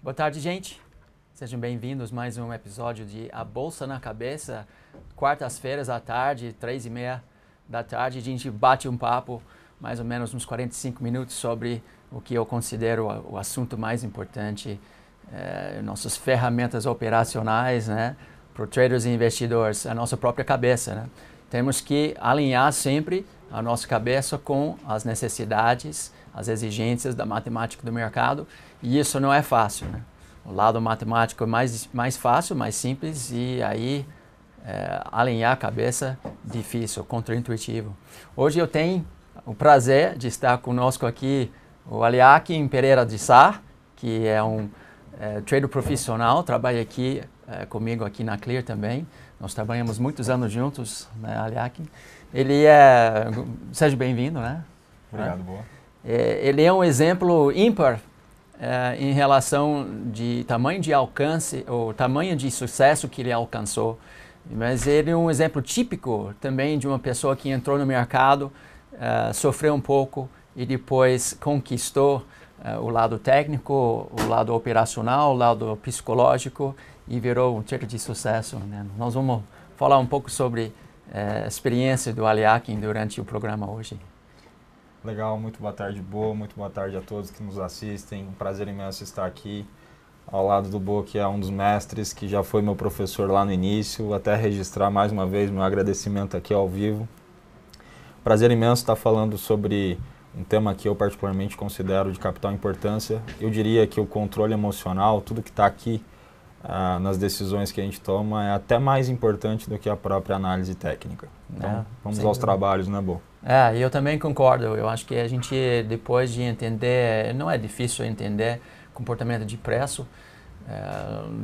Boa tarde, gente. Sejam bem-vindos a mais um episódio de A Bolsa na Cabeça. Quartas-feiras à tarde, 3h30 da tarde, a gente bate um papo, mais ou menos uns 45 minutos, sobre o que eu considero o assunto mais importante, nossas ferramentas operacionais, né, para traders e investidores, a nossa própria cabeça, né? Temos que alinhar sempre a nossa cabeça com as necessidades, as exigências da matemática do mercado, e isso não é fácil, né? O lado matemático é mais fácil, mais simples, e aí alinhar a cabeça, difícil, contraintuitivo. Hoje eu tenho o prazer de estar conosco aqui o Aliakim Pereira de Sá, que é um trader profissional, trabalha aqui comigo aqui na Clear também. Nós trabalhamos muitos anos juntos, né, Aliakim? Ele seja bem-vindo, né? Obrigado, boa. Ele é um exemplo ímpar em relação de tamanho de alcance, ou tamanho de sucesso que ele alcançou. Mas ele é um exemplo típico também de uma pessoa que entrou no mercado, sofreu um pouco e depois conquistou o lado técnico, o lado operacional, o lado psicológico e virou um trader de sucesso, né? Nós vamos falar um pouco sobre a experiência do Aliakim durante o programa hoje. Legal, muito boa tarde, Boa. Muito boa tarde a todos que nos assistem. Um prazer imenso estar aqui ao lado do Boa, que é um dos mestres, que já foi meu professor lá no início. Até registrar mais uma vez meu agradecimento aqui ao vivo. Prazer imenso estar falando sobre um tema que eu particularmente considero de capital importância. Eu diria que o controle emocional, tudo que está aqui nas decisões que a gente toma, é até mais importante do que a própria análise técnica. Então, vamos aos trabalhos, né, Bo? Eu também concordo. Eu acho que a gente, depois de entender, não é difícil entender comportamento de preço,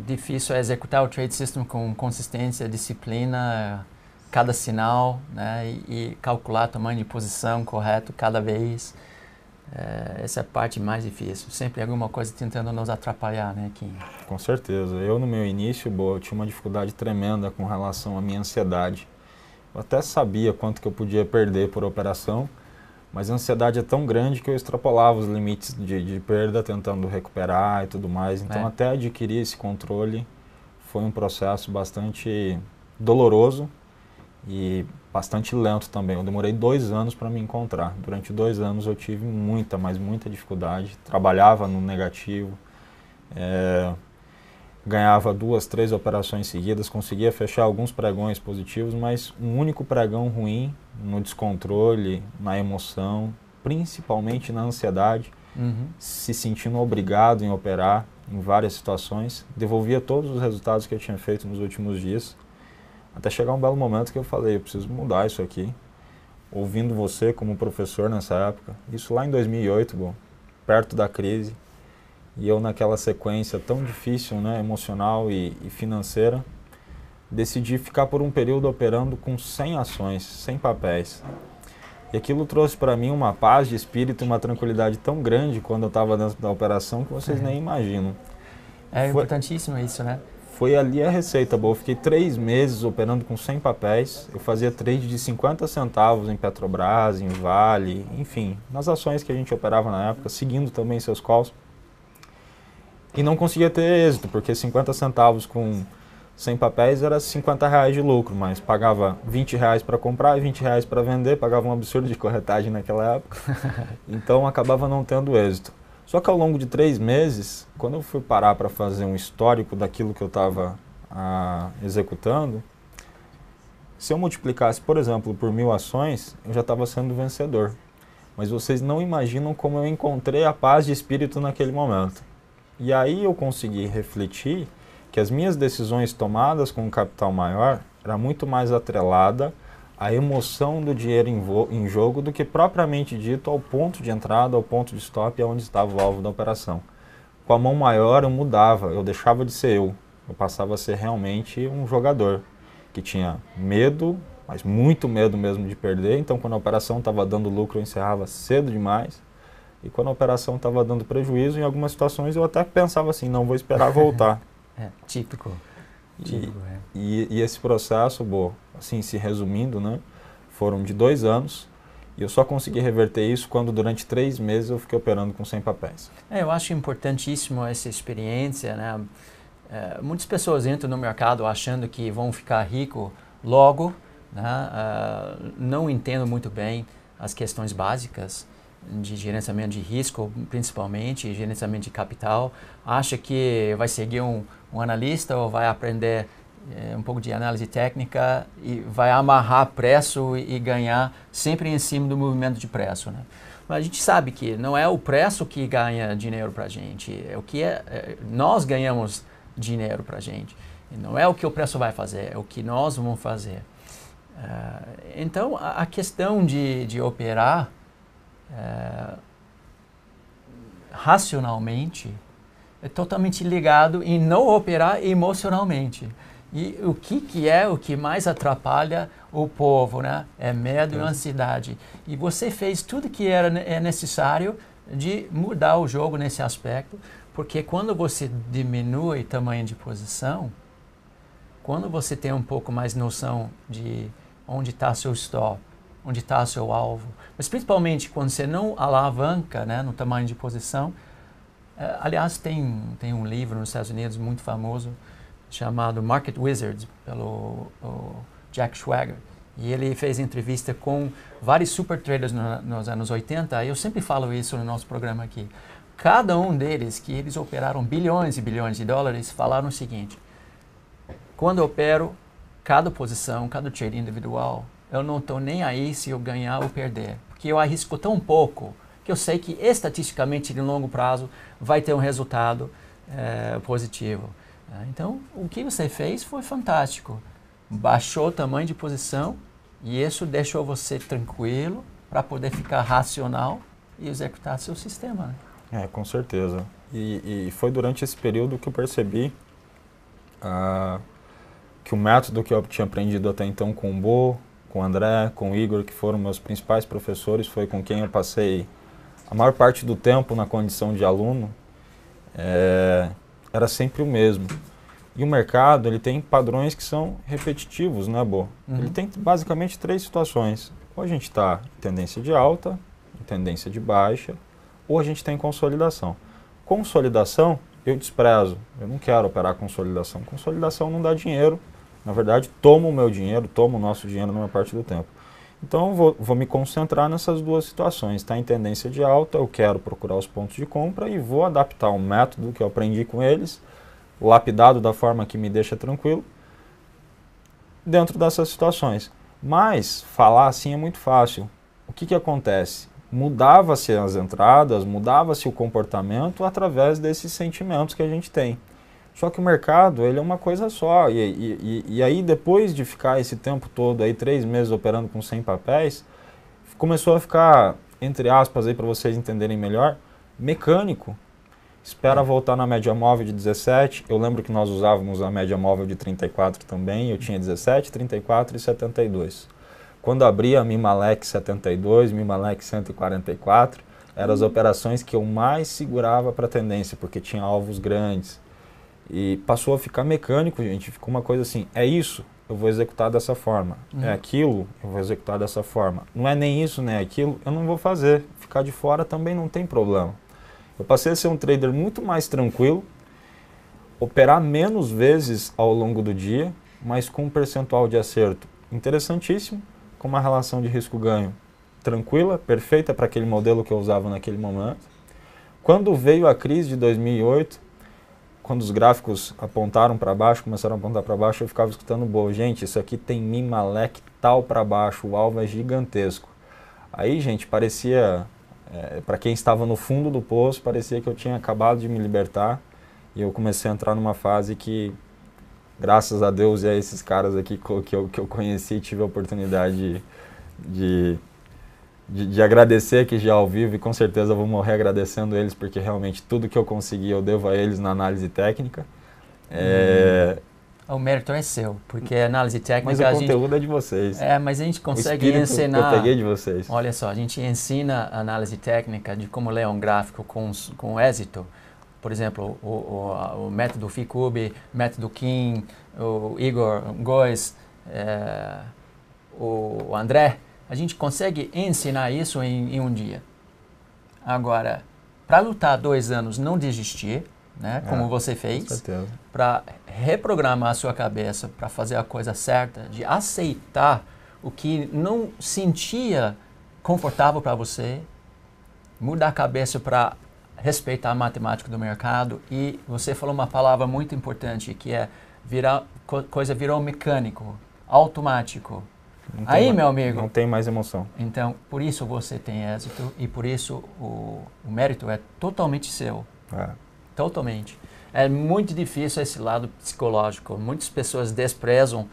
difícil é executar o trade system com consistência, disciplina, cada sinal, né, e calcular o tamanho de posição correto cada vez. Essa é a parte mais difícil. Sempre alguma coisa tentando nos atrapalhar, né, Kim? Com certeza. Eu, no meu início, eu tinha uma dificuldade tremenda com relação à minha ansiedade. Eu até sabia quanto que eu podia perder por operação, mas a ansiedade é tão grande que eu extrapolava os limites de perda, tentando recuperar e tudo mais. Então, até adquirir esse controle foi um processo bastante doloroso e bastante lento também. Eu demorei 2 anos para me encontrar. Durante 2 anos eu tive muita, mas muita dificuldade. Trabalhava no negativo, ganhava 2, 3 operações seguidas, conseguia fechar alguns pregões positivos, mas um único pregão ruim no descontrole, na emoção, principalmente na ansiedade, se sentindo obrigado em operar em várias situações, devolvia todos os resultados que eu tinha feito nos últimos dias, até chegar um belo momento que eu falei, eu preciso mudar isso aqui. Ouvindo você como professor nessa época, isso lá em 2008, perto da crise, e eu naquela sequência tão difícil, né, emocional e financeira, decidi ficar por um período operando com 100 ações, 100 papéis. E aquilo trouxe para mim uma paz de espírito e uma tranquilidade tão grande quando eu estava dentro da operação que vocês nem imaginam. Importantíssimo isso, né? Foi ali a receita boa. Eu fiquei 3 meses operando com 100 papéis. Eu fazia trade de 50 centavos em Petrobras, em Vale, enfim, nas ações que a gente operava na época, seguindo também seus calls. E não conseguia ter êxito, porque 50 centavos com 100 papéis era R$50 de lucro, mas pagava R$20 para comprar e R$20 para vender, pagava um absurdo de corretagem naquela época. Então acabava não tendo êxito. Só que ao longo de 3 meses, quando eu fui parar para fazer um histórico daquilo que eu estava executando, se eu multiplicasse, por exemplo, por 1000 ações, eu já estava sendo vencedor. Mas vocês não imaginam como eu encontrei a paz de espírito naquele momento. E aí eu consegui refletir que as minhas decisões tomadas com um capital maior era muito mais atrelada à emoção do dinheiro em jogo do que propriamente dito ao ponto de entrada, ao ponto de stop, aonde estava o alvo da operação. Com a mão maior eu mudava, eu deixava de ser eu passava a ser realmente um jogador que tinha medo, mas muito medo mesmo de perder. Então quando a operação estava dando lucro eu encerrava cedo demais. E quando a operação estava dando prejuízo, em algumas situações eu até pensava assim, não vou esperar voltar. Típico. E esse processo, assim, se resumindo, né, foram de 2 anos E eu só consegui reverter isso quando durante 3 meses eu fiquei operando com 100 papéis. Eu acho importantíssimo essa experiência, né? Muitas pessoas entram no mercado achando que vão ficar rico logo, né? Não entendo muito bem as questões básicas de gerenciamento de risco, principalmente gerenciamento de capital. Acha que vai seguir um analista ou vai aprender um pouco de análise técnica e vai amarrar preço e ganhar sempre em cima do movimento de preço, né? Mas a gente sabe que não é o preço que ganha dinheiro para a gente, nós ganhamos dinheiro para a gente. E não é o que o preço vai fazer, é o que nós vamos fazer. Então, a questão de operar racionalmente é totalmente ligado em não operar emocionalmente. E o que mais atrapalha o povo, né? É medo e ansiedade. E você fez tudo que é necessário de mudar o jogo nesse aspecto, porque quando você diminui o tamanho de posição, quando você tem um pouco mais noção de onde está seu stop, onde está seu alvo, mas principalmente quando você não alavanca, né, no tamanho de posição. Aliás, tem um livro nos Estados Unidos muito famoso chamado Market Wizards, pelo Jack Schwager. E ele fez entrevista com vários super traders nos anos 80. Eu sempre falo isso no nosso programa aqui. Cada um deles, que eles operaram bilhões e bilhões de dólares, falaram o seguinte: quando eu opero cada posição, cada trade individual, eu não estou nem aí se eu ganhar ou perder, porque eu arrisco tão pouco que eu sei que estatisticamente, de longo prazo, vai ter um resultado positivo. Então, o que você fez foi fantástico. Baixou o tamanho de posição e isso deixou você tranquilo para poder ficar racional e executar seu sistema, né? Com certeza. E foi durante esse período que eu percebi que o método que eu tinha aprendido até então com o Bo, com o André, com o Igor, que foram meus principais professores, foi com quem eu passei a maior parte do tempo na condição de aluno, era sempre o mesmo. E o mercado, ele tem padrões que são repetitivos, né, Bo? Ele tem basicamente 3 situações. Ou a gente está em tendência de alta, em tendência de baixa, ou a gente tem consolidação. Consolidação, eu desprezo. Eu não quero operar consolidação. Consolidação não dá dinheiro. Na verdade, toma o meu dinheiro, toma o nosso dinheiro na maior parte do tempo. Então, eu vou me concentrar nessas 2 situações. Está em tendência de alta, eu quero procurar os pontos de compra e vou adaptar um método que eu aprendi com eles, lapidado da forma que me deixa tranquilo, dentro dessas situações. Mas, falar assim é muito fácil. O que acontece? Mudava-se as entradas, mudava-se o comportamento através desses sentimentos que a gente tem. Só que o mercado, ele é uma coisa só. E aí, depois de ficar esse tempo todo, aí 3 meses operando com 100 papéis, começou a ficar, entre aspas, aí para vocês entenderem melhor, mecânico. Espera voltar na média móvel de 17. Eu lembro que nós usávamos a média móvel de 34 também. Eu tinha 17, 34 e 72. Quando abria a Mimalek 72, Mimalek 144, eram as operações que eu mais segurava para tendência, porque tinha alvos grandes. E passou a ficar mecânico, gente. Ficou uma coisa assim, é isso, eu vou executar dessa forma. É aquilo, eu vou executar dessa forma. Não é nem isso, nem aquilo, eu não vou fazer. Ficar de fora também não tem problema. Eu passei a ser um trader muito mais tranquilo, operar menos vezes ao longo do dia, mas com um percentual de acerto interessantíssimo, com uma relação de risco-ganho tranquila, perfeita para aquele modelo que eu usava naquele momento. Quando veio a crise de 2008, quando os gráficos apontaram para baixo, começaram a apontar para baixo, eu ficava escutando, boa, gente, isso aqui tem Mimalek tal para baixo, o alvo é gigantesco. Aí, gente, parecia... para quem estava no fundo do poço, parecia que eu tinha acabado de me libertar e eu comecei a entrar numa fase que, graças a Deus e a esses caras aqui que eu conheci, tive a oportunidade de agradecer aqui já ao vivo, e com certeza eu vou morrer agradecendo eles, porque realmente tudo que eu consegui eu devo a eles na análise técnica. O mérito é seu, porque a análise técnica... Mas o conteúdo é de vocês. Mas a gente consegue ensinar... Eu peguei de vocês. Olha só, a gente ensina a análise técnica de como ler um gráfico com êxito. Por exemplo, o método Ficube, método Kim, o Igor Góes, o André, a gente consegue ensinar isso em um dia. Agora, para lutar 2 anos, não desistir, né, como você fez, para reprogramar a sua cabeça, para fazer a coisa certa, de aceitar o que não sentia confortável para você, mudar a cabeça para respeitar a matemática do mercado. E você falou uma palavra muito importante, que é coisa virou mecânico, automático. Aí, meu amigo... Não tem mais emoção. Então, por isso você tem êxito e por isso o mérito é totalmente seu. Totalmente. É muito difícil esse lado psicológico. Muitas pessoas desprezam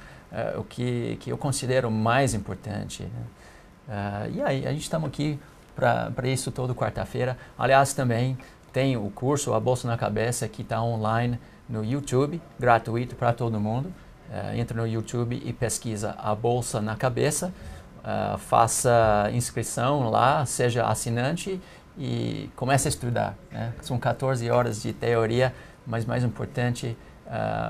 o que eu considero mais importante. Né? E aí, a gente estamos aqui para isso todo quarta-feira. Aliás, também tem o curso A Bolsa na Cabeça, que está online no YouTube, gratuito para todo mundo. Entra no YouTube e pesquisa A Bolsa na Cabeça. Faça inscrição lá, seja assinante e comece a estudar. Né? São 14 horas de teoria, mas mais importante,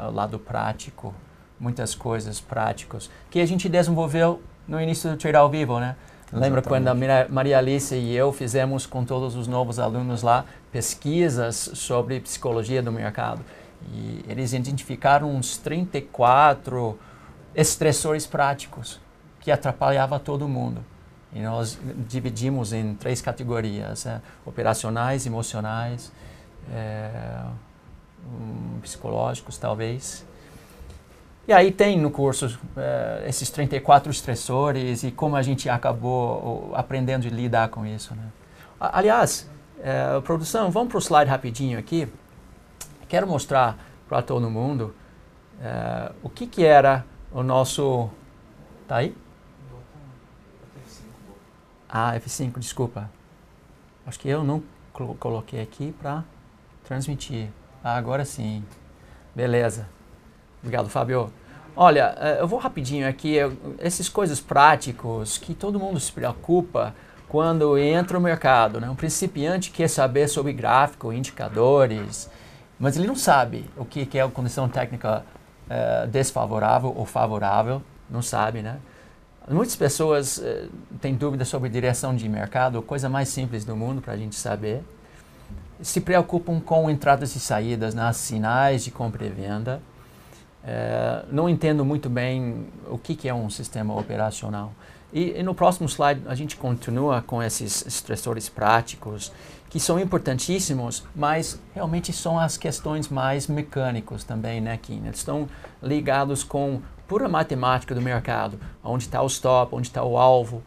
o lado prático. Muitas coisas práticas que a gente desenvolveu no início do Trade ao Vivo, né? Lembra quando a Maria Alice e eu fizemos com todos os novos alunos lá pesquisas sobre psicologia do mercado? E eles identificaram uns 34 estressores práticos que atrapalhavam todo mundo. E nós dividimos em 3 categorias, operacionais, emocionais, psicológicos talvez. E aí tem no curso esses 34 estressores e como a gente acabou aprendendo a lidar com isso. Né? Aliás, produção, vamos para o slide rapidinho aqui. Quero mostrar para todo mundo o que era o nosso... Tá aí? F5, desculpa. Acho que eu não coloquei aqui para transmitir. Agora sim. Beleza. Obrigado, Fábio. Olha, eu vou rapidinho aqui. Essas coisas práticas que todo mundo se preocupa quando entra no mercado. Né? Um principiante quer saber sobre gráfico, indicadores, mas ele não sabe o que é a condição técnica desfavorável ou favorável. Não sabe, né? Muitas pessoas têm dúvidas sobre direção de mercado, a coisa mais simples do mundo para a gente saber. Se preocupam com entradas e saídas, nas sinais de compra e venda. Não entendo muito bem o que é um sistema operacional. E no próximo slide a gente continua com esses estressores práticos, que são importantíssimos, mas realmente são as questões mais mecânicas também, né, Kim? Eles estão ligados com pura matemática do mercado, onde está o stop, onde está o alvo,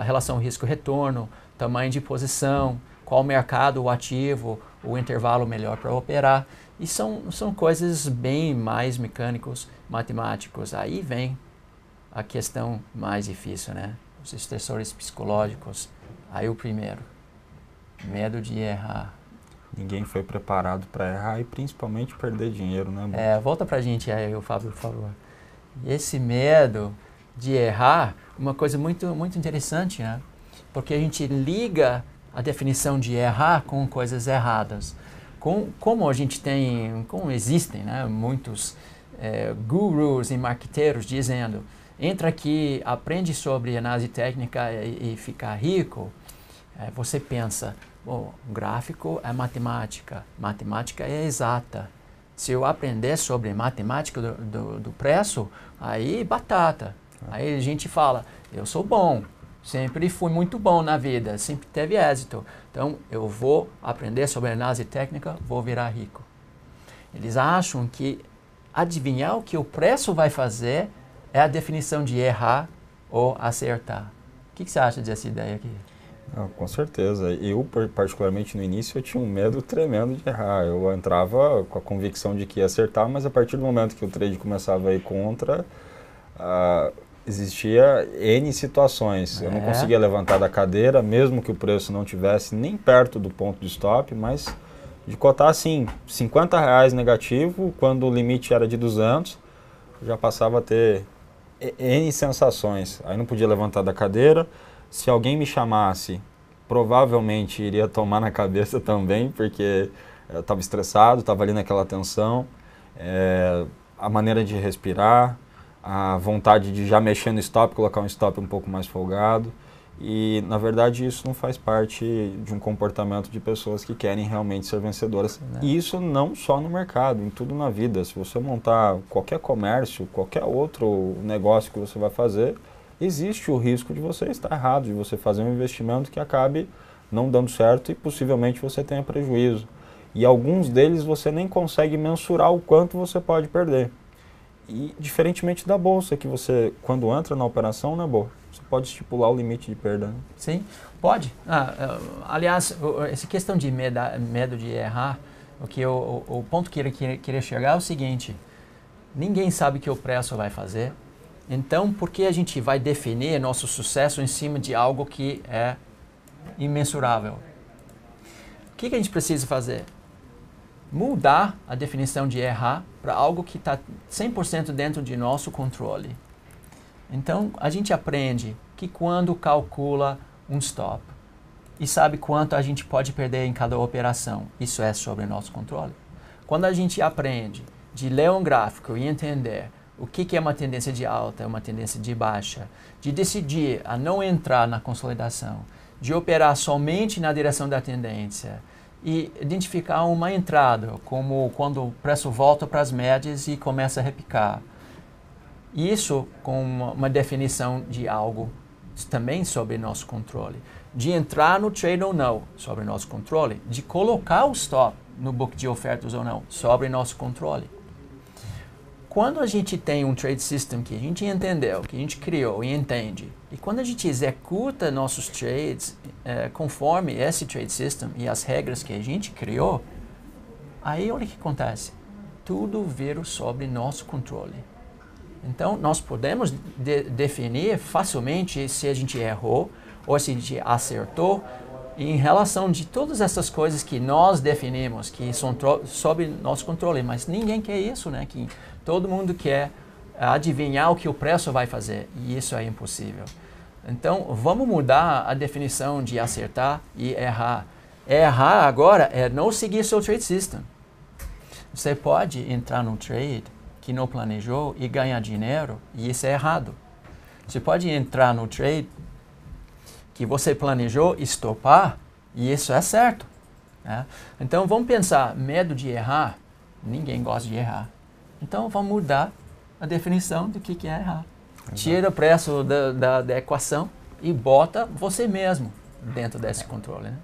relação risco-retorno, tamanho de posição, qual mercado, o ativo, o intervalo melhor para operar. E são coisas bem mais mecânicos, matemáticos. Aí vem a questão mais difícil, né? Os estressores psicológicos. Aí o primeiro, medo de errar. Ninguém foi preparado para errar e principalmente perder dinheiro, né? Volta pra gente aí, Fábio, por favor. E esse medo de errar, uma coisa muito, muito interessante, né? Porque a gente liga a definição de errar com coisas erradas. Como a gente tem, como existem, né, muitos gurus e marqueteiros dizendo, entra aqui, aprende sobre análise técnica e ficar rico, você pensa, gráfico é matemática, matemática é exata. Se eu aprender sobre matemática do preço, aí batata. Aí a gente fala, eu sou bom, sempre fui muito bom na vida, sempre teve êxito. Então, eu vou aprender sobre análise técnica, vou virar rico. Eles acham que adivinhar o que o preço vai fazer é a definição de errar ou acertar. O que você acha dessa ideia aqui? Com certeza. Eu, particularmente no início, eu tinha um medo tremendo de errar. Eu entrava com a convicção de que ia acertar, mas a partir do momento que o trade começava a ir contra, existia N situações. Eu não conseguia levantar da cadeira, mesmo que o preço não tivesse nem perto do ponto de stop, mas de cotar assim, R$50 negativo, quando o limite era de 200, já passava a ter N sensações. Aí não podia levantar da cadeira. Se alguém me chamasse, provavelmente iria tomar na cabeça também, porque eu estava estressado, estava ali naquela tensão. A maneira de respirar, a vontade de já mexer no stop, colocar um stop um pouco mais folgado. E, na verdade, isso não faz parte de um comportamento de pessoas que querem realmente ser vencedoras. E isso não só no mercado, em tudo na vida. Se você montar qualquer comércio, qualquer outro negócio que você vai fazer, existe o risco de você estar errado, de você fazer um investimento que acabe não dando certo e possivelmente você tenha prejuízo. E alguns deles você nem consegue mensurar o quanto você pode perder. E diferentemente da bolsa, que você, quando entra na operação, né, você pode estipular o limite de perda. Né? Sim, pode. Aliás, essa questão de medo de errar, o ponto que eu queria chegar é o seguinte: ninguém sabe o que o preço vai fazer. Então, por que a gente vai definir nosso sucesso em cima de algo que é imensurável? O que a gente precisa fazer? Mudar a definição de errar para algo que está 100% dentro de nosso controle. Então, a gente aprende que quando calcula um stop e sabe quanto a gente pode perder em cada operação, isso é sobre nosso controle. Quando a gente aprende de ler um gráfico e entender o que é uma tendência de alta, uma tendência de baixa, de decidir a não entrar na consolidação, de operar somente na direção da tendência e identificar uma entrada, como quando o preço volta para as médias e começa a repicar. Isso com uma definição de algo também sobre nosso controle. De entrar no trade ou não, sobre nosso controle. De colocar o stop no book de ofertas ou não, sobre nosso controle. Quando a gente tem um trade system que a gente entendeu, que a gente criou e entende, e quando a gente executa nossos trades conforme esse trade system e as regras que a gente criou, aí olha o que acontece. Tudo vira sobre nosso controle. Então, nós podemos definir facilmente se a gente errou ou se a gente acertou em relação de todas essas coisas que nós definimos, que são sob nosso controle. Mas ninguém quer isso, né? Que todo mundo quer adivinhar o que o preço vai fazer, e isso é impossível. Então, vamos mudar a definição de acertar e errar. Errar agora é não seguir seu trade system. Você pode entrar num trade que não planejou e ganhar dinheiro, e isso é errado. Você pode entrar no trade que você planejou estopar, e isso é certo. Né? Então, vamos pensar, medo de errar, ninguém gosta de errar. Então, vamos mudar a definição do que é errar. Exato. Tira o preço da equação e bota você mesmo dentro desse controle. Né?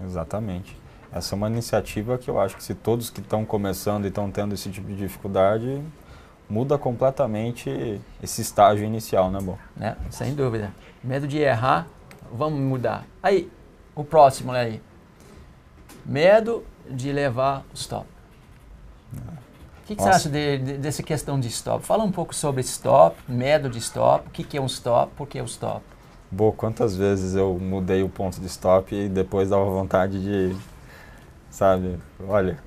Exatamente. Essa é uma iniciativa que eu acho que se todos que estão começando e estão tendo esse tipo de dificuldade, muda completamente esse estágio inicial, né, Bo? Sem dúvida. Medo de errar, vamos mudar. Aí, o próximo aí. Medo de levar o stop. O que você acha dessa questão de stop? Fala um pouco sobre stop, medo de stop, o que é um stop, por que o stop? Bo, quantas vezes eu mudei o ponto de stop e depois dava vontade de... Sabe, olha,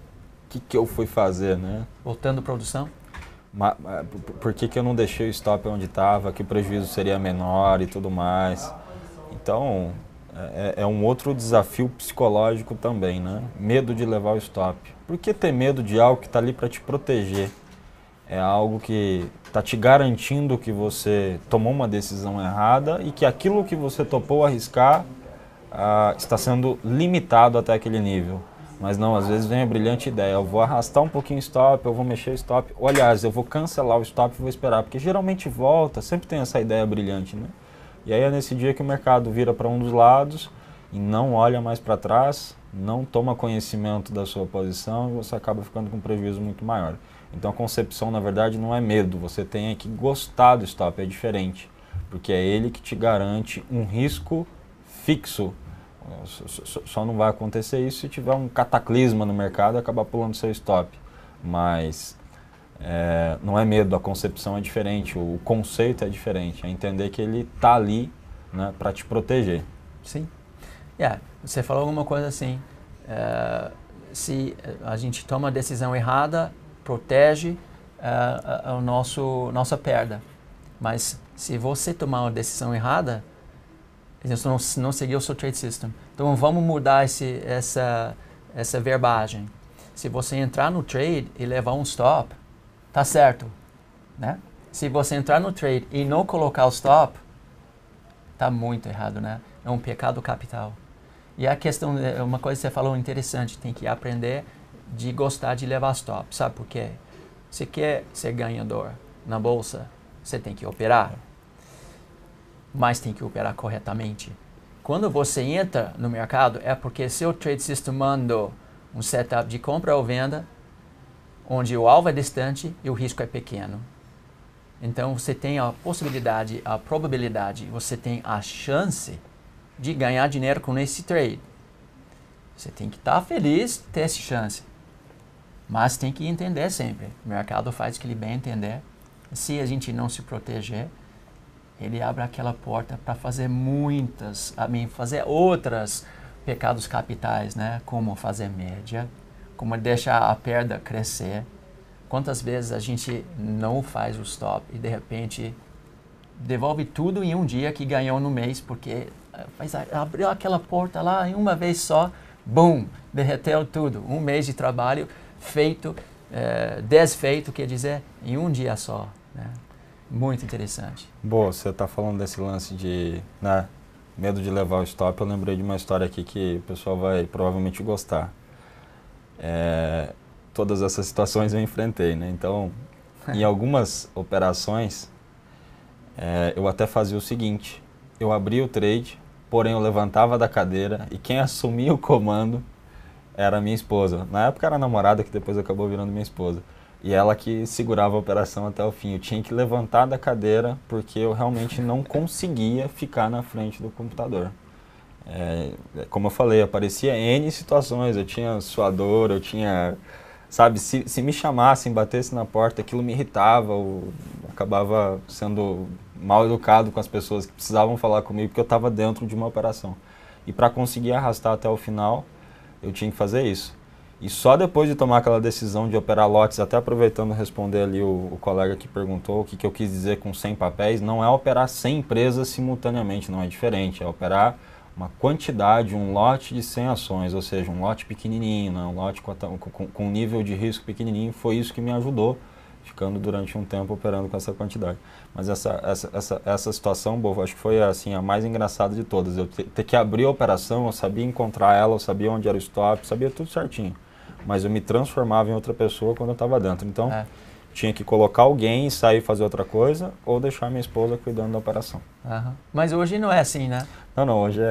o que eu fui fazer, né? Voltando à produção? Por que eu não deixei o stop onde estava, que o prejuízo seria menor e tudo mais. Então, é um outro desafio psicológico também, né? Medo de levar o stop. Por que ter medo de algo que está ali para te proteger? É algo que está te garantindo que você tomou uma decisão errada e que aquilo que você topou arriscar está sendo limitado até aquele nível. Mas não, às vezes vem a brilhante ideia, eu vou arrastar um pouquinho o stop, eu vou mexer o stop, ou, aliás, eu vou cancelar o stop e vou esperar, porque geralmente volta, sempre tem essa ideia brilhante, né? E aí é nesse dia que o mercado vira para um dos lados e não olha mais para trás, não toma conhecimento da sua posição e você acaba ficando com um prejuízo muito maior. Então a concepção, na verdade, não é medo, você tem que gostar do stop, é diferente, porque é ele que te garante um risco fixo. Só não vai acontecer isso se tiver um cataclisma no mercado e acabar pulando seu stop. Mas não é medo, a concepção é diferente, o conceito é diferente. É entender que ele está ali, né, para te proteger. Sim. Você falou alguma coisa assim, se a gente toma a decisão errada, protege a nossa perda. Mas se você tomar uma decisão errada, você não seguiu o seu trade system. Então vamos mudar essa verbagem. Se você entrar no trade e levar um stop, tá certo, né? Se você entrar no trade e não colocar o stop, tá muito errado, né? É um pecado capital. E a questão, uma coisa que você falou interessante, tem que aprender de gostar de levar stop. Sabe por quê? Você quer ser ganhador na bolsa, você tem que operar. Mas tem que operar corretamente. Quando você entra no mercado, é porque seu trade system mandou um setup de compra ou venda, onde o alvo é distante e o risco é pequeno. Então você tem a possibilidade, a probabilidade, você tem a chance de ganhar dinheiro com esse trade. Você tem que estar feliz de ter essa chance. Mas tem que entender sempre. O mercado faz o que ele bem entender. Se a gente não se proteger, ele abre aquela porta para fazer fazer outros pecados capitais, né? Como fazer média, como deixar a perda crescer. Quantas vezes a gente não faz o stop e de repente devolve tudo em um dia que ganhou no mês, porque abriu aquela porta lá em uma vez só, boom, derreteu tudo. Um mês de trabalho feito, desfeito, quer dizer, em um dia só, né? Muito interessante. Boa, você está falando desse lance de medo de levar o stop. Eu lembrei de uma história aqui que o pessoal vai provavelmente gostar. Todas essas situações eu enfrentei, né? Então, em algumas operações, eu até fazia o seguinte: eu abria o trade, porém eu levantava da cadeira e quem assumia o comando era a minha esposa. Na época era a namorada, que depois acabou virando minha esposa. E ela que segurava a operação até o fim. Eu tinha que levantar da cadeira porque eu realmente não conseguia ficar na frente do computador. Como eu falei, aparecia N situações. Eu tinha suador, eu tinha... Sabe, se me chamassem, batessem na porta, aquilo me irritava. Eu acabava sendo mal educado com as pessoas que precisavam falar comigo porque eu estava dentro de uma operação. E para conseguir arrastar até o final, eu tinha que fazer isso. E só depois de tomar aquela decisão de operar lotes, até aproveitando responder ali o colega que perguntou o que eu quis dizer com 100 papéis, não é operar 100 empresas simultaneamente, não é diferente, é operar uma quantidade, um lote de 100 ações, ou seja, um lote pequenininho, né? Um lote com um nível de risco pequenininho. Foi isso que me ajudou, ficando durante um tempo operando com essa quantidade. Mas essa situação, boa, acho que foi assim, a mais engraçada de todas. Eu ter que abrir a operação, eu sabia encontrar ela, eu sabia onde era o stop, sabia tudo certinho. Mas eu me transformava em outra pessoa quando eu estava dentro. Então, tinha que colocar alguém e sair fazer outra coisa, ou deixar minha esposa cuidando da operação. Mas hoje não é assim, né? Não, hoje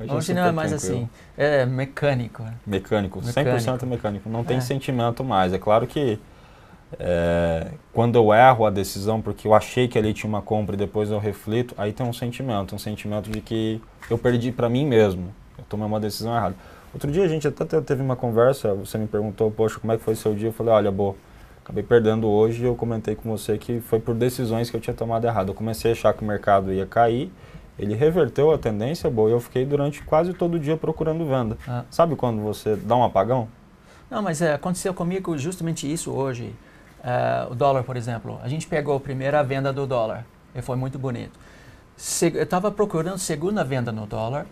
Hoje não é mais assim. É mecânico. Mecânico, 100% mecânico. Não tem sentimento mais. É claro que quando eu erro a decisão, porque eu achei que ali tinha uma compra e depois eu reflito, aí tem um sentimento de que eu perdi para mim mesmo. Eu tomei uma decisão errada. Outro dia a gente até teve uma conversa, você me perguntou, poxa, como é que foi o seu dia? Eu falei, olha, acabei perdendo hoje e eu comentei com você que foi por decisões que eu tinha tomado errado. Eu comecei a achar que o mercado ia cair, ele reverteu a tendência, e eu fiquei durante quase todo o dia procurando venda. Sabe quando você dá um apagão? Não, mas aconteceu comigo justamente isso hoje. O dólar, por exemplo, a gente pegou a primeira venda do dólar e foi muito bonito. Eu estava procurando segunda venda no dólar.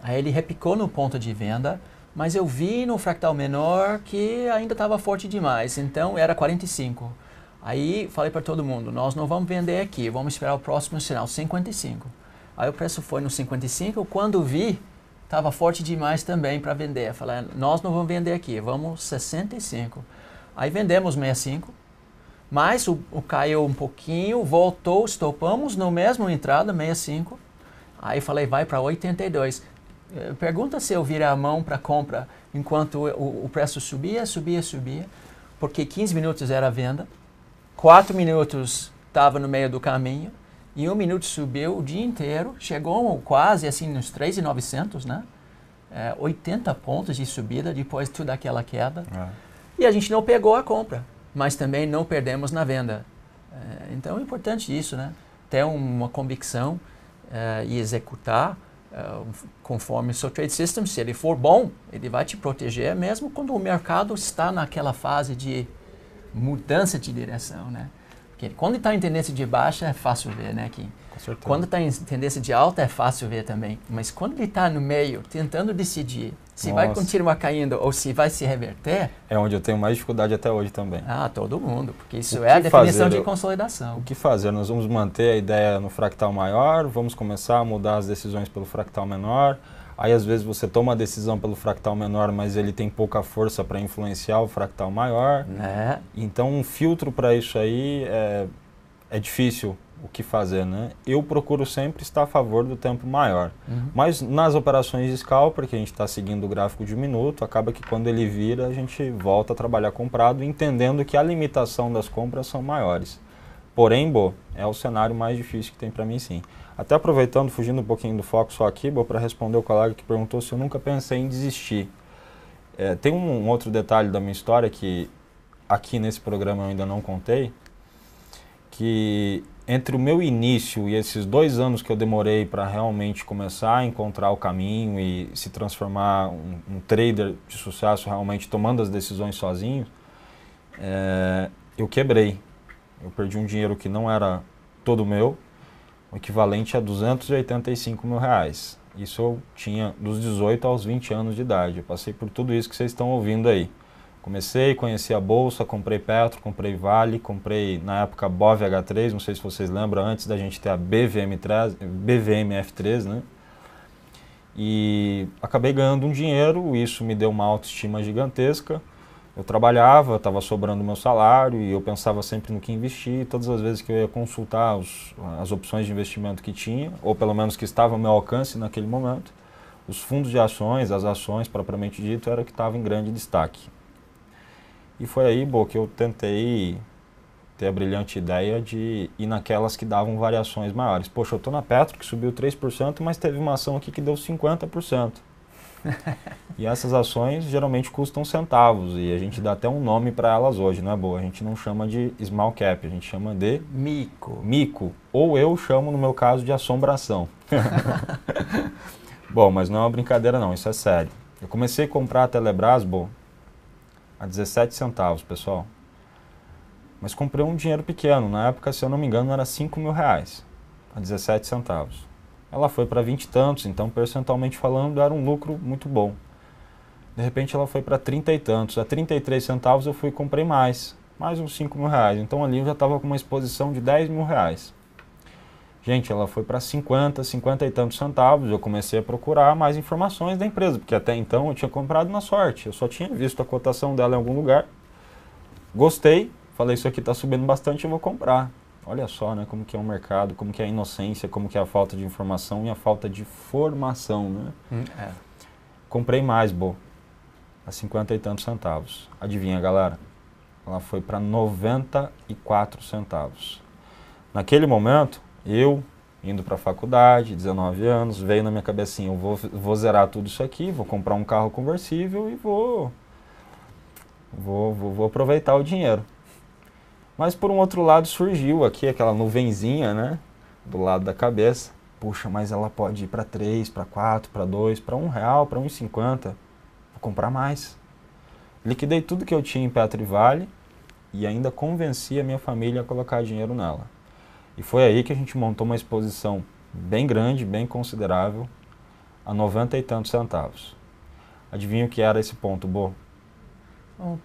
Aí ele repicou no ponto de venda, mas eu vi no fractal menor que ainda estava forte demais, então era 45. Aí falei para todo mundo, nós não vamos vender aqui, vamos esperar o próximo sinal, 55. Aí o preço foi no 55, quando vi, estava forte demais também para vender. Falei, nós não vamos vender aqui, vamos 65. Aí vendemos 65, mas o caiu um pouquinho, voltou, estopamos no mesmo entrada, 65. Aí falei, vai para 82. Pergunta se eu virei a mão para compra enquanto o preço subia, porque 15 minutos era a venda, 4 minutos estava no meio do caminho, e 1 minuto subiu o dia inteiro, chegou quase assim nos 3.900, né? 80 pontos de subida depois de toda aquela queda. E a gente não pegou a compra, mas também não perdemos na venda. Então é importante isso, né? Ter uma convicção e executar conforme o seu trade system. Se ele for bom, ele vai te proteger mesmo quando o mercado está naquela fase de mudança de direção, né? Porque quando está em tendência de baixa é fácil ver, né, Kim? Com certeza. Quando está em tendência de alta é fácil ver também. Mas quando ele está no meio, tentando decidir se vai continuar caindo ou se vai se reverter... É onde eu tenho mais dificuldade até hoje também. Ah, todo mundo, porque isso é a definição de consolidação. O que fazer? Nós vamos manter a ideia no fractal maior, vamos começar a mudar as decisões pelo fractal menor. Aí, às vezes, você toma a decisão pelo fractal menor, mas ele tem pouca força para influenciar o fractal maior. Então, um filtro para isso aí é difícil o que fazer, né? Eu procuro sempre estar a favor do tempo maior. Mas nas operações de scalper, que a gente está seguindo o gráfico de minuto, acaba que quando ele vira, a gente volta a trabalhar comprado, entendendo que a limitação das compras são maiores. Porém, é o cenário mais difícil que tem para mim, sim. Até aproveitando, fugindo um pouquinho do foco só aqui, para responder o colega que perguntou se eu nunca pensei em desistir. Tem um outro detalhe da minha história que aqui nesse programa eu ainda não contei, que entre o meu início e esses 2 anos que eu demorei para realmente começar a encontrar o caminho e se transformar um trader de sucesso, realmente tomando as decisões sozinho, eu quebrei. Eu perdi um dinheiro que não era todo meu, o equivalente a R$285 mil. Isso eu tinha dos 18 aos 20 anos de idade. Eu passei por tudo isso que vocês estão ouvindo aí. Comecei, conheci a Bolsa, comprei Petro, comprei Vale, comprei na época BOV H3, não sei se vocês lembram, antes da gente ter a BVMF3, né? E acabei ganhando um dinheiro, isso me deu uma autoestima gigantesca. Eu trabalhava, estava sobrando meu salário e eu pensava sempre no que investir. Todas as vezes que eu ia consultar as opções de investimento que tinha, ou pelo menos que estavam ao meu alcance naquele momento, os fundos de ações, as ações propriamente dito, era o que estava em grande destaque. E foi aí, que eu tentei ter a brilhante ideia de ir naquelas que davam variações maiores. Poxa, eu estou na Petro, que subiu 3%, mas teve uma ação aqui que deu 50%. E essas ações geralmente custam centavos, e a gente dá até um nome para elas hoje, não é boa? A gente não chama de small cap, a gente chama de mico, ou eu chamo, no meu caso, de assombração. Bom, mas não é uma brincadeira não, isso é sério. Eu comecei a comprar a Telebrás, a 17 centavos, pessoal. Mas comprei um dinheiro pequeno, na época, se eu não me engano, era R$5 mil, a 17 centavos. Ela foi para 20 e tantos, então percentualmente falando era um lucro muito bom. De repente ela foi para 30 e tantos, a 33 centavos eu fui e comprei mais uns R$5 mil, então ali eu já estava com uma exposição de R$10 mil. Gente, ela foi para 50 e tantos centavos, eu comecei a procurar mais informações da empresa, porque até então eu tinha comprado na sorte, eu só tinha visto a cotação dela em algum lugar, gostei, falei isso aqui está subindo bastante, eu vou comprar. Olha só, né, como que é o mercado, como que é a inocência, como que é a falta de informação e a falta de formação, né? Comprei mais, a 50 e tantos centavos. Adivinha, galera? Ela foi para 94 centavos. Naquele momento, eu, indo para a faculdade, 19 anos, veio na minha cabecinha, eu vou zerar tudo isso aqui, vou comprar um carro conversível e vou aproveitar o dinheiro. Mas por um outro lado surgiu aqui aquela nuvenzinha, né, do lado da cabeça. Puxa, mas ela pode ir para 3, para 4, para 2, para R$1, para R$1,50. Vou comprar mais. Liquidei tudo que eu tinha em Petro e Vale e ainda convenci a minha família a colocar dinheiro nela. E foi aí que a gente montou uma exposição bem grande, bem considerável, a 90 e tantos centavos. Adivinha o que era esse ponto,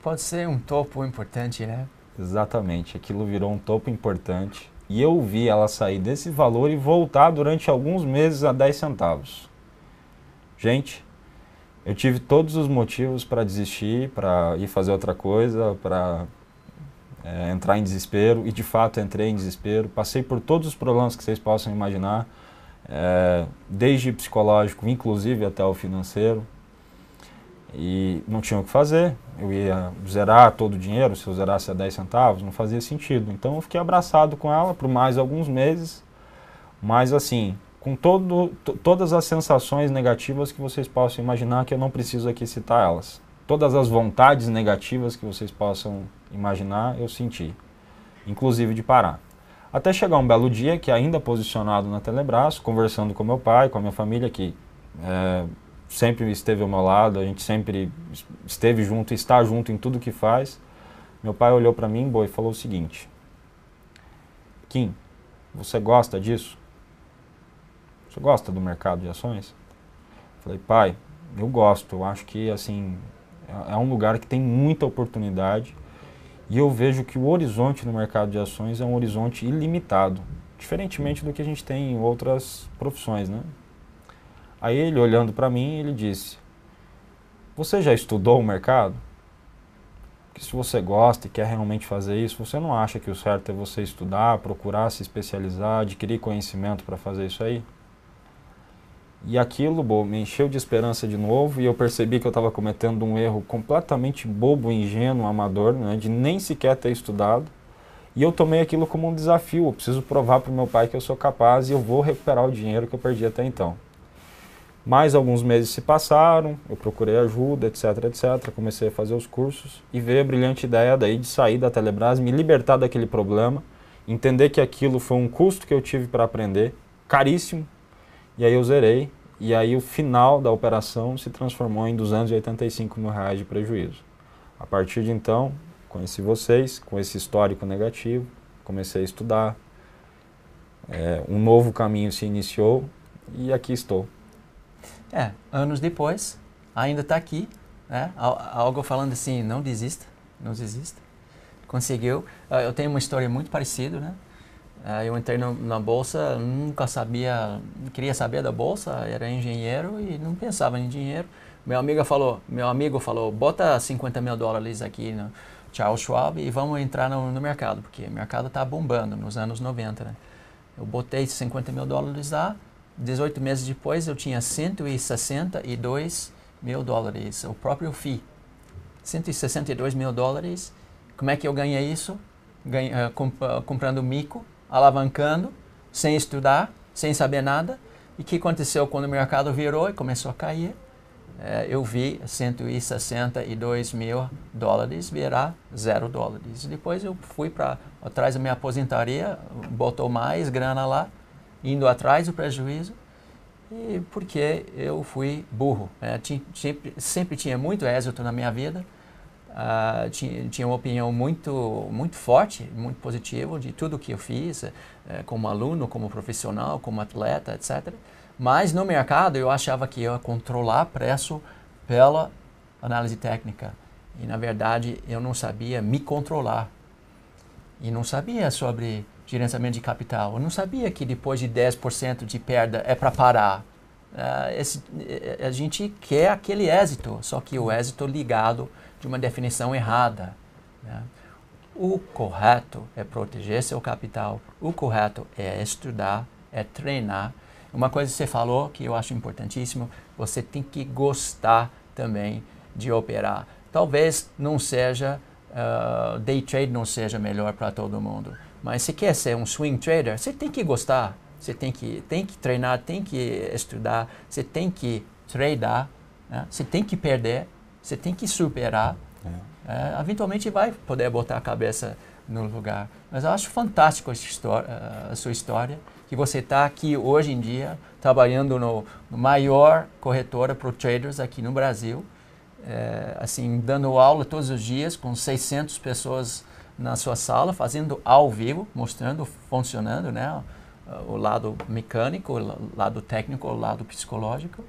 Pode ser um topo importante, né? Exatamente, aquilo virou um topo importante e eu vi ela sair desse valor e voltar durante alguns meses a 10 centavos. Gente, eu tive todos os motivos para desistir, para ir fazer outra coisa, para entrar em desespero, e de fato entrei em desespero, passei por todos os problemas que vocês possam imaginar, desde psicológico, inclusive até o financeiro. E não tinha o que fazer, eu ia zerar todo o dinheiro, se eu zerasse a 10 centavos, não fazia sentido. Então eu fiquei abraçado com ela por mais alguns meses, mas assim, com todas as sensações negativas que vocês possam imaginar, que eu não preciso aqui citar elas. Todas as vontades negativas que vocês possam imaginar, eu senti, inclusive de parar. Até chegar um belo dia que, ainda posicionado na Telebrás, conversando com meu pai, com a minha família, que sempre esteve ao meu lado, a gente sempre esteve junto, está junto em tudo que faz. Meu pai olhou para mim, e falou o seguinte: Kim, você gosta disso? Você gosta do mercado de ações? Falei, pai, eu gosto, eu acho que assim, é um lugar que tem muita oportunidade e eu vejo que o horizonte no mercado de ações é um horizonte ilimitado, diferentemente do que a gente tem em outras profissões, né? Aí ele, olhando para mim, ele disse, você já estudou o mercado? Porque se você gosta e quer realmente fazer isso, você não acha que o certo é você estudar, procurar se especializar, adquirir conhecimento para fazer isso aí? E aquilo, me encheu de esperança de novo e eu percebi que eu estava cometendo um erro completamente bobo, ingênuo, amador, né, de nem sequer ter estudado. E eu tomei aquilo como um desafio, eu preciso provar para o meu pai que eu sou capaz e eu vou recuperar o dinheiro que eu perdi até então. Mais alguns meses se passaram, eu procurei ajuda, etc, etc, comecei a fazer os cursos e veio a brilhante ideia daí de sair da Telebrás, me libertar daquele problema, entender que aquilo foi um custo que eu tive para aprender, caríssimo. E aí eu zerei, e aí o final da operação se transformou em R$285 mil de prejuízo. A partir de então, conheci vocês, com esse histórico negativo, comecei a estudar, um novo caminho se iniciou e aqui estou. Anos depois, ainda está aqui, né? Algo falando assim, não desista, não desista. Conseguiu. Eu tenho uma história muito parecida, né? Eu entrei na bolsa, nunca sabia, queria saber da bolsa, era engenheiro e não pensava em dinheiro. Meu amigo falou, bota $50 mil aqui no Charles Schwab e vamos entrar no mercado, porque o mercado está bombando nos anos 90, né? Eu botei $50 mil lá, 18 meses depois eu tinha $162 mil, o próprio FII. $162 mil, como é que eu ganhei isso? Comprando mico, alavancando, sem estudar, sem saber nada. E o que aconteceu quando o mercado virou e começou a cair? Eu vi $162 mil virar $0. Depois eu fui atrás da minha aposentadoria, botou mais grana lá, indo atrás do prejuízo, e porque eu fui burro. Sempre tinha muito êxito na minha vida. Tinha uma opinião muito forte, muito positiva de tudo que eu fiz, como aluno, como profissional, como atleta, etc. Mas no mercado eu achava que eu ia controlar preço pela análise técnica. E na verdade eu não sabia me controlar. E não sabia sobre gerenciamento de capital. Eu não sabia que depois de 10% de perda é para parar. A gente quer aquele êxito, só que o êxito ligado de uma definição errada, né? O correto é proteger seu capital, o correto é estudar, é treinar. Uma coisa que você falou que eu acho importantíssimo, você tem que gostar também de operar. Talvez não seja, day trade não seja melhor para todo mundo, mas se quer ser um swing trader, você tem que gostar, você tem que treinar, tem que estudar, você tem que tradear, né? Você tem que perder, você tem que superar. Eventualmente vai poder botar a cabeça no lugar. Mas eu acho fantástico a sua história, que você está aqui hoje em dia, trabalhando no maior corretora para traders aqui no Brasil, assim, dando aula todos os dias com 600 pessoas na sua sala, fazendo ao vivo, mostrando, funcionando, né? O lado mecânico, o lado técnico, o lado psicológico.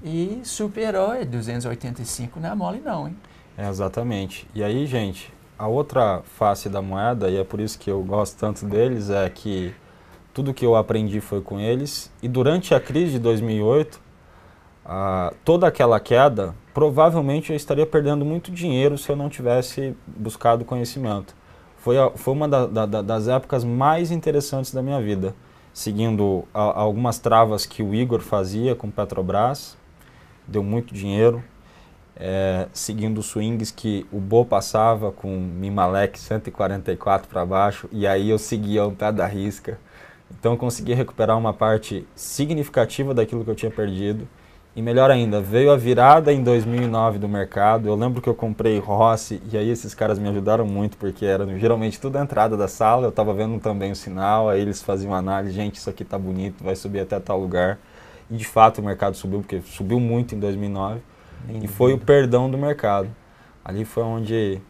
E superou 285, não é mole não, hein? Exatamente. E aí, gente, a outra face da moeda, e é por isso que eu gosto tanto deles, é que tudo que eu aprendi foi com eles. E durante a crise de 2008, toda aquela queda, provavelmente eu estaria perdendo muito dinheiro se eu não tivesse buscado conhecimento. Foi uma das épocas mais interessantes da minha vida, seguindo algumas travas que o Igor fazia com Petrobras, deu muito dinheiro, seguindo os swings que o Bo passava com Mimalek 144 para baixo, e aí eu seguia ao pé da risca. Então eu consegui recuperar uma parte significativa daquilo que eu tinha perdido. E melhor ainda, veio a virada em 2009 do mercado. Eu lembro que eu comprei Rossi e aí esses caras me ajudaram muito, porque era geralmente tudo a entrada da sala, eu estava vendo também o sinal, aí eles faziam análise, gente, isso aqui tá bonito, vai subir até tal lugar. E de fato o mercado subiu, porque subiu muito em 2009. E foi o perdão do mercado. Ali foi onde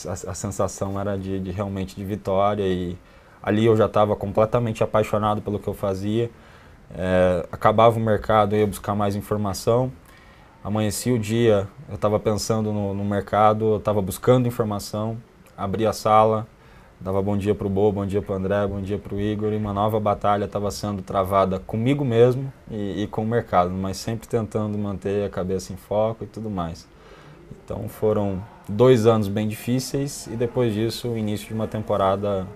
a sensação era de realmente de vitória, e ali eu já estava completamente apaixonado pelo que eu fazia. Acabava o mercado, eu ia buscar mais informação. Amanhecia o dia, eu estava pensando no mercado, eu estava buscando informação, abria a sala, dava bom dia para o Bo, bom dia para o André, bom dia para o Igor, e uma nova batalha estava sendo travada comigo mesmo e com o mercado, mas sempre tentando manter a cabeça em foco e tudo mais. Então foram 2 anos bem difíceis, e depois disso o início de uma temporada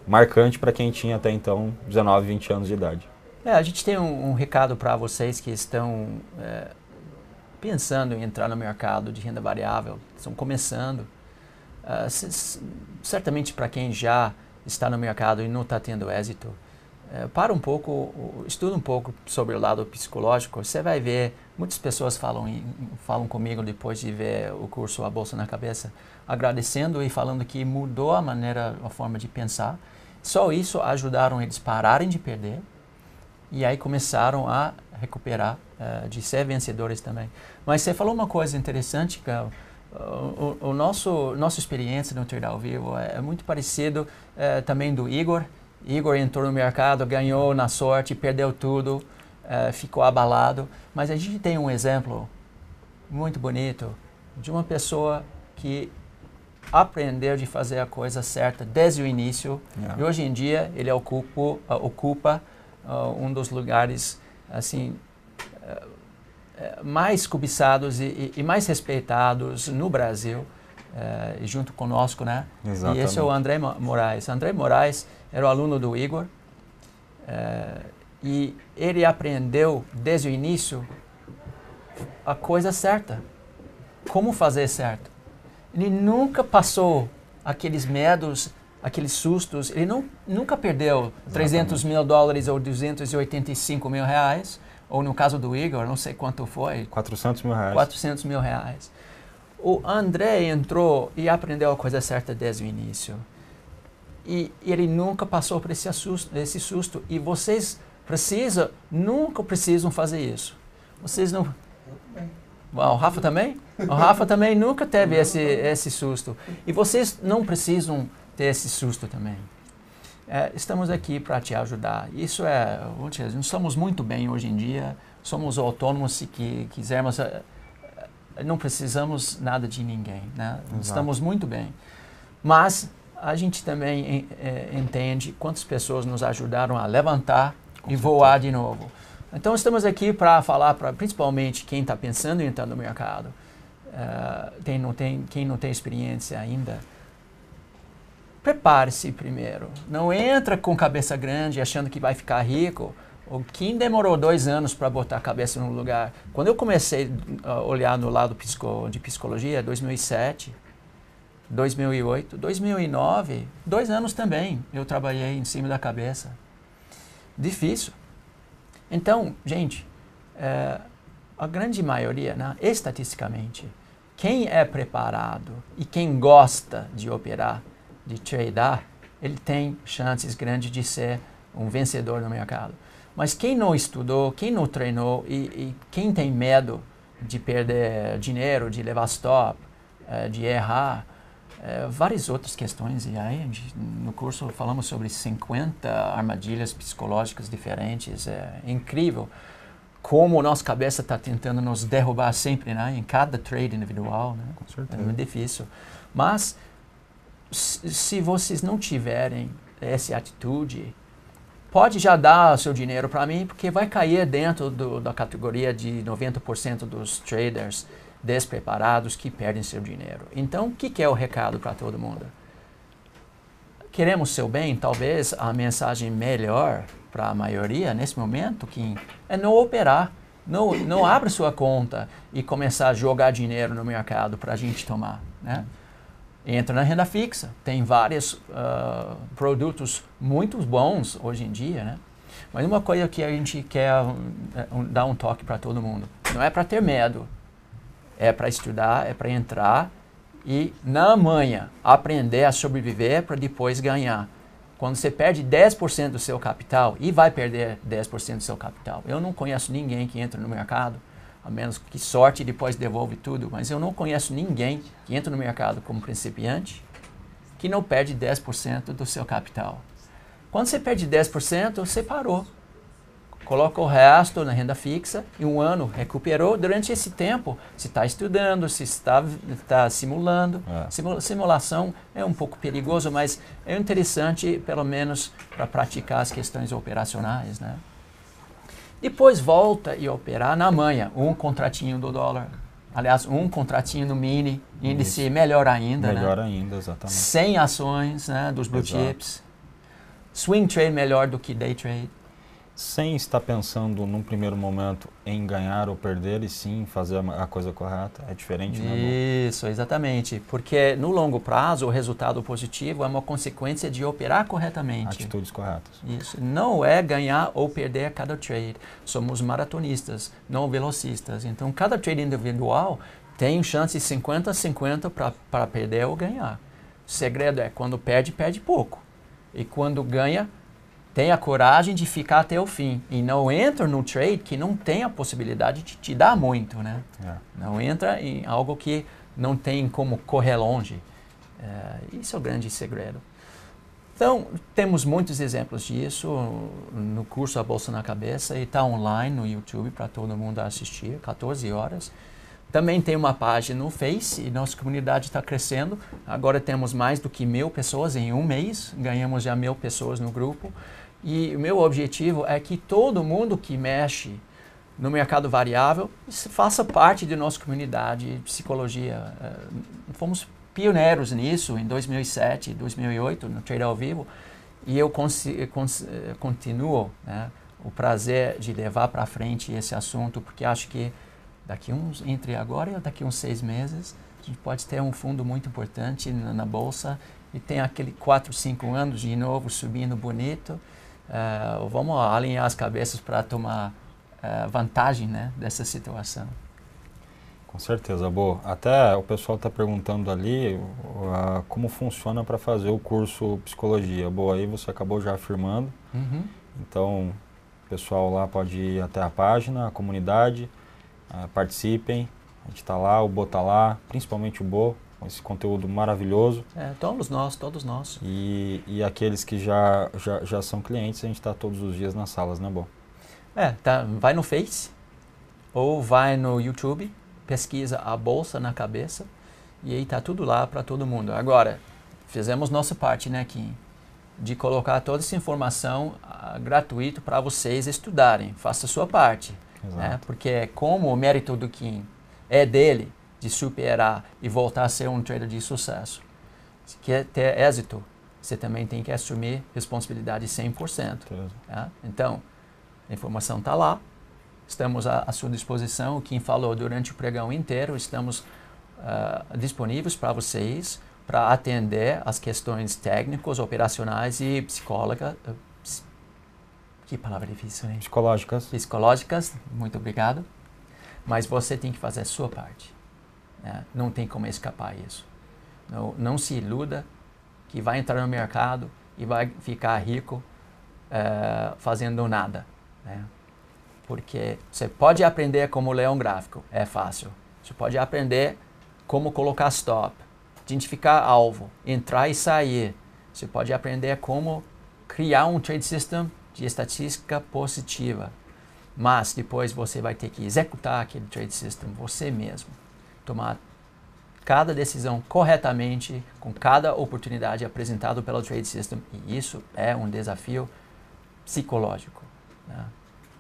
marcante para quem tinha até então 19, 20 anos de idade. A gente tem um recado para vocês que estão pensando em entrar no mercado de renda variável, estão começando. Certamente para quem já está no mercado e não está tendo êxito, para um pouco, estuda um pouco sobre o lado psicológico. Você vai ver, muitas pessoas falam comigo depois de ver o curso A Bolsa na Cabeça, agradecendo e falando que mudou a forma de pensar. Só isso ajudaram eles a pararem de perder e aí começaram a recuperar, de ser vencedores também. Mas você falou uma coisa interessante, que nossa experiência no trade ao vivo é muito parecido também do Igor. Igor entrou no mercado, ganhou na sorte, perdeu tudo, ficou abalado. Mas a gente tem um exemplo muito bonito de uma pessoa que aprendeu de fazer a coisa certa desde o início. E hoje em dia ele ocupa um dos lugares assim mais cobiçados e mais respeitados no Brasil, junto conosco, né? Exatamente. E esse é o André Moraes. André Moraes era o aluno do Igor, e ele aprendeu desde o início a coisa certa, como fazer certo. Ele nunca passou aqueles medos, aqueles sustos. Ele nunca perdeu $300 mil ou $285 mil, ou no caso do Igor, não sei quanto foi. $400 mil. $400 mil. O André entrou e aprendeu a coisa certa desde o início. E ele nunca passou por esse susto. E vocês nunca precisam fazer isso. Vocês não... O Rafa também? O Rafa também nunca teve esse susto. E vocês não precisam ter esse susto também. Estamos aqui para te ajudar. Isso nós somos muito bem hoje em dia, somos autônomos se quisermos, não precisamos nada de ninguém, né? Estamos muito bem. Mas a gente também entende quantas pessoas nos ajudaram a levantar e voar de novo. Então estamos aqui para falar para principalmente quem está pensando em entrar no mercado, quem não tem experiência ainda. Prepare-se primeiro. Não entra com cabeça grande achando que vai ficar rico. Quem demorou 2 anos para botar a cabeça no lugar? Quando eu comecei a olhar no lado de psicologia, 2007, 2008, 2009, 2 anos também eu trabalhei em cima da cabeça. Difícil. Então, gente, a grande maioria, né, estatisticamente, quem é preparado e quem gosta de operar, de tradear, ele tem chances grandes de ser um vencedor no mercado. Mas quem não estudou, quem não treinou e quem tem medo de perder dinheiro, de levar stop, de errar, várias outras questões. E aí, no curso, falamos sobre 50 armadilhas psicológicas diferentes. É incrível como a nossa cabeça está tentando nos derrubar sempre, né? Em cada trade individual. Né? Com certeza. É muito difícil. Mas se vocês não tiverem essa atitude, pode já dar seu dinheiro para mim, porque vai cair dentro da categoria de 90% dos traders despreparados que perdem seu dinheiro. Então, o que é o recado para todo mundo? Queremos seu bem, talvez a mensagem melhor para a maioria nesse momento que é não operar. Não abra sua conta e começar a jogar dinheiro no mercado para a gente tomar, né? Entra na renda fixa. Tem vários produtos muito bons hoje em dia, né? Mas uma coisa que a gente quer dar um toque para todo mundo. Não é para ter medo. É para estudar, é para entrar e, na manhã, aprender a sobreviver para depois ganhar. Quando você perde 10% do seu capital, e vai perder 10% do seu capital. Eu não conheço ninguém que entra no mercado a menos que sorte e depois devolve tudo. Mas eu não conheço ninguém que entra no mercado como principiante que não perde 10% do seu capital. Quando você perde 10%, você parou. Coloca o resto na renda fixa e um ano recuperou. Durante esse tempo, você está estudando, você está simulando. Simulação é um pouco perigoso, mas é interessante, pelo menos, para praticar as questões operacionais, né? Depois volta e operar na manhã. Um contratinho do dólar. Aliás, um contratinho no mini índice, melhor ainda. Melhor ainda, exatamente. 100 ações, né, dos blue chips. Swing trade melhor do que day trade. Sem estar pensando num primeiro momento em ganhar ou perder, e sim fazer a coisa correta. É diferente, né? Isso, exatamente. Porque no longo prazo o resultado positivo é uma consequência de operar corretamente. Atitudes corretas. Isso. Não é ganhar ou perder cada trade. Somos maratonistas, não velocistas. Então cada trade individual tem chance 50-50 para perder ou ganhar. O segredo é quando perde, perde pouco. E quando ganha, tenha coragem de ficar até o fim e não entra no trade que não tem a possibilidade de te dar muito, né? Não entra em algo que não tem como correr longe. Isso é o grande segredo. Então, temos muitos exemplos disso no curso A Bolsa na Cabeça e está online no YouTube para todo mundo assistir, 14 horas. Também tem uma página no Face e nossa comunidade está crescendo. Agora temos mais do que 1.000 pessoas em um mês, ganhamos já 1.000 pessoas no grupo. E o meu objetivo é que todo mundo que mexe no mercado variável faça parte da nossa comunidade de psicologia. Fomos pioneiros nisso em 2007, 2008, no Trade ao Vivo, e eu continuo, né, o prazer de levar para frente esse assunto, porque acho que entre agora e daqui uns 6 meses, a gente pode ter um fundo muito importante na Bolsa e tem aquele 4, 5 anos de novo subindo bonito. Vamos alinhar as cabeças para tomar vantagem, né, dessa situação. Com certeza, boa. Até o pessoal está perguntando ali como funciona para fazer o curso Psicologia. Boa, aí você acabou já afirmando. Então, o pessoal lá pode ir até a página, a comunidade, participem. A gente está lá, o Bo está lá, principalmente o Bo, com esse conteúdo maravilhoso. Todos nós. E aqueles que já são clientes, a gente está todos os dias nas salas, né, Bo? Vai no Face ou vai no YouTube, pesquisa A Bolsa na Cabeça e aí está tudo lá para todo mundo. Agora, fizemos nossa parte, né, Kim? De colocar toda essa informação gratuito para vocês estudarem. Faça a sua parte. Né? Porque como o mérito do Kim é dele, de superar e voltar a ser um trader de sucesso. Se quer ter êxito, você também tem que assumir responsabilidade 100%. Tá? Então, a informação está lá, estamos à sua disposição. O Kim falou durante o pregão inteiro, estamos disponíveis para vocês, para atender as questões técnicas, operacionais e psicológicas. Que palavra difícil, hein? Psicológicas, muito obrigado. Mas você tem que fazer a sua parte. Não tem como escapar disso. Não se iluda que vai entrar no mercado e vai ficar rico fazendo nada. Né? Porque você pode aprender como ler um gráfico, é fácil. Você pode aprender como colocar stop, identificar alvo, entrar e sair. Você pode aprender como criar um trade system de estatística positiva. Mas depois você vai ter que executar aquele trade system você mesmo. Tomar cada decisão corretamente, com cada oportunidade apresentada pelo Trade System. E isso é um desafio psicológico. Né?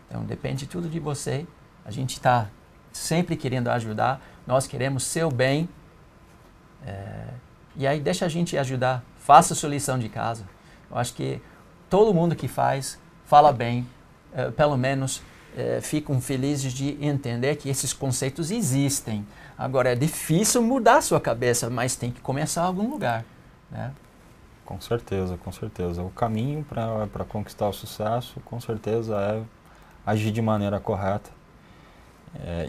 Então, depende tudo de você. A gente está sempre querendo ajudar. Nós queremos seu bem. E aí, deixa a gente ajudar. Faça a sua lição de casa. Eu acho que todo mundo que fala bem, pelo menos ficam felizes de entender que esses conceitos existem. Agora, é difícil mudar a sua cabeça, mas tem que começar em algum lugar. Né? Com certeza, com certeza. O caminho para conquistar o sucesso, com certeza, é agir de maneira correta.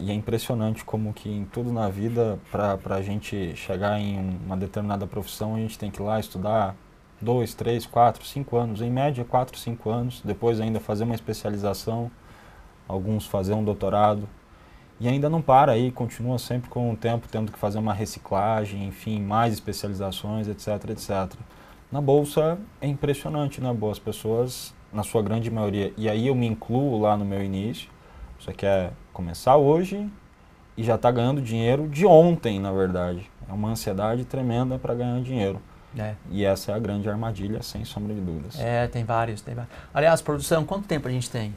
E é impressionante como que em tudo na vida, para a gente chegar em uma determinada profissão, a gente tem que ir lá estudar 2, 3, 4, 5 anos. Em média, 4, 5 anos. Depois ainda fazer uma especialização, alguns fazer um doutorado. E ainda não para aí, continua sempre com o tempo tendo que fazer uma reciclagem, enfim, mais especializações, etc, etc. Na Bolsa é impressionante, né, Bo? As pessoas, na sua grande maioria, e aí eu me incluo lá no meu início, você quer começar hoje e já está ganhando dinheiro de ontem, na verdade. É uma ansiedade tremenda para ganhar dinheiro. E essa é a grande armadilha, sem sombra de dúvidas. Tem vários. Aliás, produção, quanto tempo a gente tem?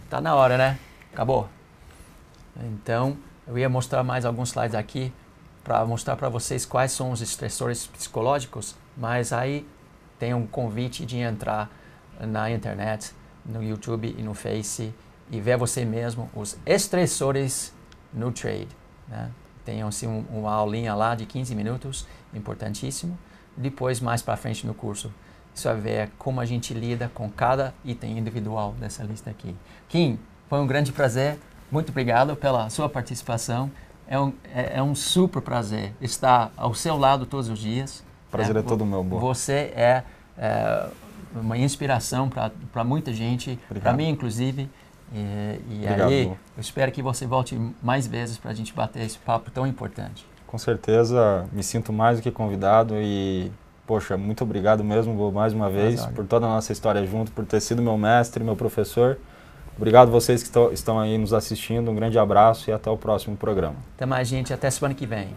Tá na hora, né? Acabou? Então, eu ia mostrar mais alguns slides aqui para mostrar para vocês quais são os estressores psicológicos, mas aí tem um convite de entrar na internet, no YouTube e no Face e ver você mesmo os estressores no trade. Né? Tem assim, uma aulinha lá de 15 minutos, importantíssimo. Depois, mais para frente no curso, você vai ver como a gente lida com cada item individual dessa lista aqui. Kim, foi um grande prazer. Muito obrigado pela sua participação. É um super prazer estar ao seu lado todos os dias. Prazer é todo meu, Bo. Você é uma inspiração para muita gente, para mim inclusive. E Obrigado, aí, Bo. eu espero que você volte mais vezes para a gente bater esse papo tão importante. Com certeza, me sinto mais do que convidado e, poxa, muito obrigado mesmo, Bo, mais uma vez, por toda a nossa história junto, por ter sido meu mestre, meu professor. Obrigado a vocês que estão aí nos assistindo, um grande abraço e até o próximo programa. Até mais, gente. Até semana que vem.